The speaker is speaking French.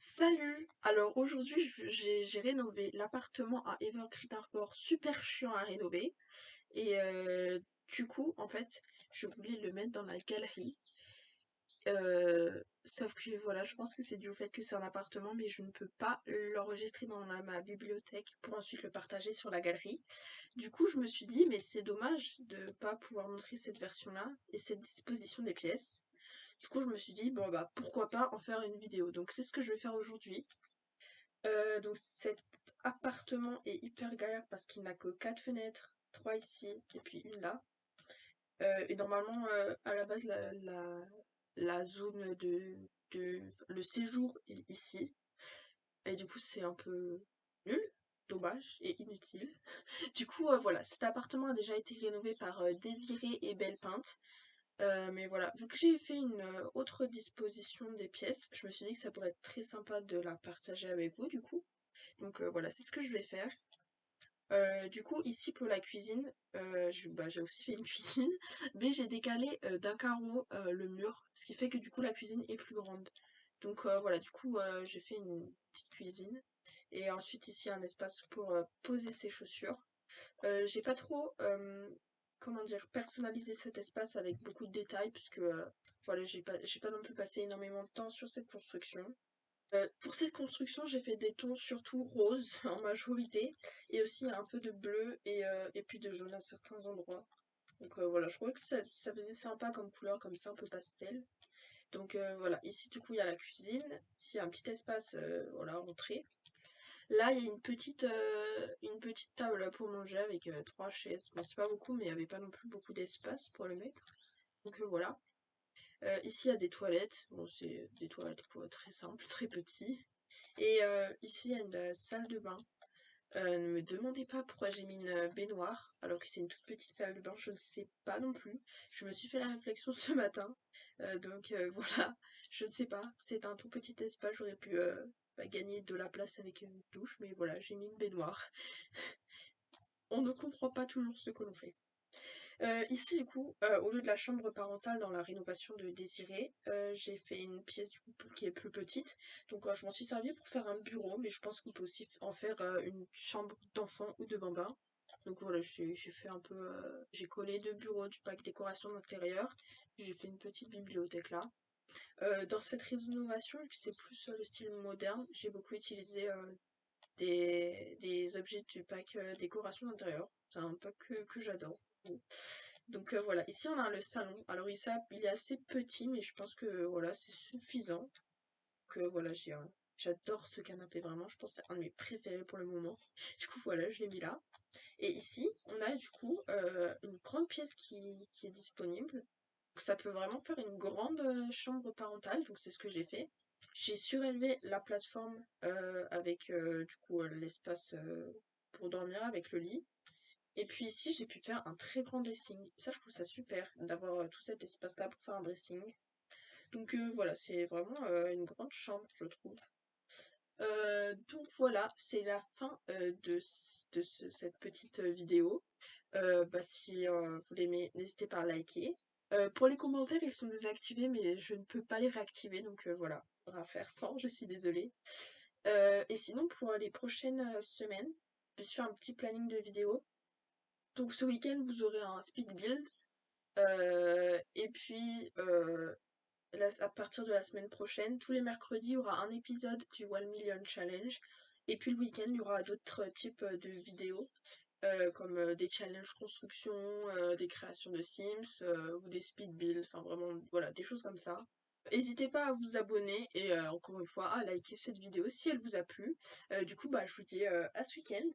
Salut! Alors aujourd'hui j'ai rénové l'appartement à Evergreen Harbor, super chiant à rénover. Et du coup en fait je voulais le mettre dans la galerie. Sauf que voilà, je pense que c'est dû au fait que c'est un appartement, mais je ne peux pas l'enregistrer dans ma bibliothèque pour ensuite le partager sur la galerie. Du coup je me suis dit mais c'est dommage de pas pouvoir montrer cette version-là et cette disposition des pièces. Du coup je me suis dit bon bah pourquoi pas en faire une vidéo. Donc c'est ce que je vais faire aujourd'hui. Donc cet appartement est hyper galère parce qu'il n'a que 4 fenêtres, 3 ici et puis une là. Et normalement, à la base, la zone le séjour est ici. Et du coup, c'est un peu nul, dommage et inutile. Du coup, voilà, cet appartement a déjà été rénové par Désiré et Belle Pinte. Mais voilà, vu que j'ai fait une autre disposition des pièces, je me suis dit que ça pourrait être très sympa de la partager avec vous, du coup. Donc voilà, c'est ce que je vais faire. Du coup, ici pour la cuisine, j'ai aussi fait une cuisine, mais j'ai décalé d'un carreau le mur, ce qui fait que du coup la cuisine est plus grande. Donc voilà, du coup j'ai fait une petite cuisine. Et ensuite ici un espace pour poser ses chaussures. J'ai pas trop, comment dire, personnalisé cet espace avec beaucoup de détails, puisque voilà, j'ai pas non plus passé énormément de temps sur cette construction. Pour cette construction, j'ai fait des tons surtout roses en majorité, et aussi un peu de bleu et puis de jaune à certains endroits. Donc voilà, je trouvais que ça faisait sympa comme couleur, comme ça un peu pastel. Donc voilà, ici du coup il y a la cuisine, ici il y a un petit espace, voilà, entrée. Là il y a une petite table pour manger avec trois chaises. Bon, c'est pas beaucoup, mais il n'y avait pas non plus beaucoup d'espace pour le mettre. Donc voilà. Ici il y a des toilettes, bon c'est des toilettes très simples, très petits. Et ici, il y a une salle de bain. Ne me demandez pas pourquoi j'ai mis une baignoire, alors que c'est une toute petite salle de bain, je ne sais pas non plus. Je me suis fait la réflexion ce matin, donc voilà, je ne sais pas. C'est un tout petit espace, j'aurais pu gagner de la place avec une douche, mais voilà, j'ai mis une baignoire. On ne comprend pas toujours ce que l'on fait. Ici, du coup, au lieu de la chambre parentale dans la rénovation de Désiré, j'ai fait une pièce du coup qui est plus petite. Donc, je m'en suis servie pour faire un bureau, mais je pense qu'on peut aussi en faire une chambre d'enfant ou de bambin. Donc voilà, j'ai fait un peu, j'ai collé deux bureaux du pack décoration d'intérieur. J'ai fait une petite bibliothèque là. Dans cette rénovation, vu que c'est plus le style moderne, j'ai beaucoup utilisé des objets du pack décoration d'intérieur. C'est un pack que j'adore. Donc voilà, ici on a le salon. Alors il est assez petit, mais je pense que voilà, c'est suffisant. Que voilà, j'adore ce canapé vraiment. Je pense que c'est un de mes préférés pour le moment. Du coup voilà, je l'ai mis là. Et ici, on a du coup une grande pièce qui est disponible. Donc ça peut vraiment faire une grande chambre parentale. Donc c'est ce que j'ai fait. J'ai surélevé la plateforme avec du coup l'espace pour dormir avec le lit. Et puis ici, j'ai pu faire un très grand dressing. Ça, je trouve ça super d'avoir tout cet espace-là pour faire un dressing. Donc voilà, c'est vraiment une grande chambre, je trouve. Donc voilà, c'est la fin cette petite vidéo. Bah, si vous l'aimez, n'hésitez pas à liker. Pour les commentaires, ils sont désactivés, mais je ne peux pas les réactiver, donc voilà, on va faire sans, je suis désolée. Et sinon, pour les prochaines semaines, je suis un petit planning de vidéos. Donc ce week-end, vous aurez un speed build. Et puis, à partir de la semaine prochaine, tous les mercredis, il y aura un épisode du 1 Million Challenge. Et puis le week-end, il y aura d'autres types de vidéos, comme des challenges construction, des créations de Sims, ou des speed builds, enfin vraiment, voilà, des choses comme ça. N'hésitez pas à vous abonner et encore une fois à liker cette vidéo si elle vous a plu. Du coup, bah, je vous dis à ce week-end.